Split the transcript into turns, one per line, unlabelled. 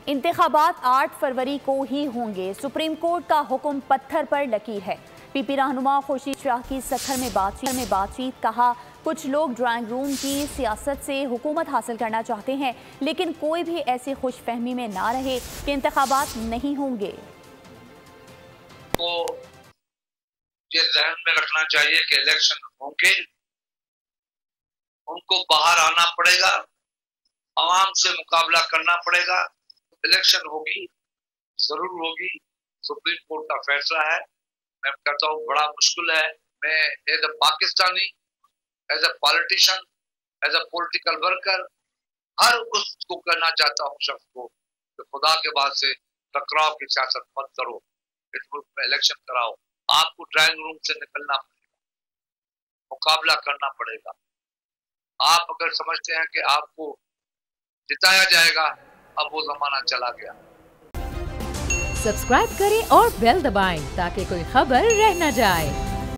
इंतखाबात 8 फरवरी को ही होंगे। सुप्रीम कोर्ट का हुक्म पत्थर पर लकीर है। पीपी रहनुमा खुर्शीद शाह की सखर में बातचीत कहा, कुछ लोग ड्राइंग रूम की सियासत से हुकूमत हासिल करना चाहते हैं, लेकिन कोई भी ऐसी खुशफहमी में ना रहे कि इंतखाबात नहीं होंगे।
तो ये ध्यान में रखना चाहिए कि इलेक्शन होंगे, उनको बाहर आना पड़ेगा, आवाम से मुकाबला करना पड़ेगा। इलेक्शन होगी, जरूर होगी। सुप्रीम कोर्ट का फैसला है। मैं कहता हूँ बड़ा मुश्किल है। मैं as a Pakistani, as a politician, as a political worker हर उसको कहना चाहता हूँ शख्स को कि खुदा के बाद से टकराव की सियासत मत करो। इस मुल्क में इलेक्शन कराओ। आपको ड्राइंग रूम से निकलना पड़ेगा, मुकाबला करना पड़ेगा। आप अगर समझते हैं कि आपको जिताया जाएगा, अब वो जमाना चला गया।
सब्सक्राइब करें और बेल दबाएं ताकि कोई खबर रह न जाए।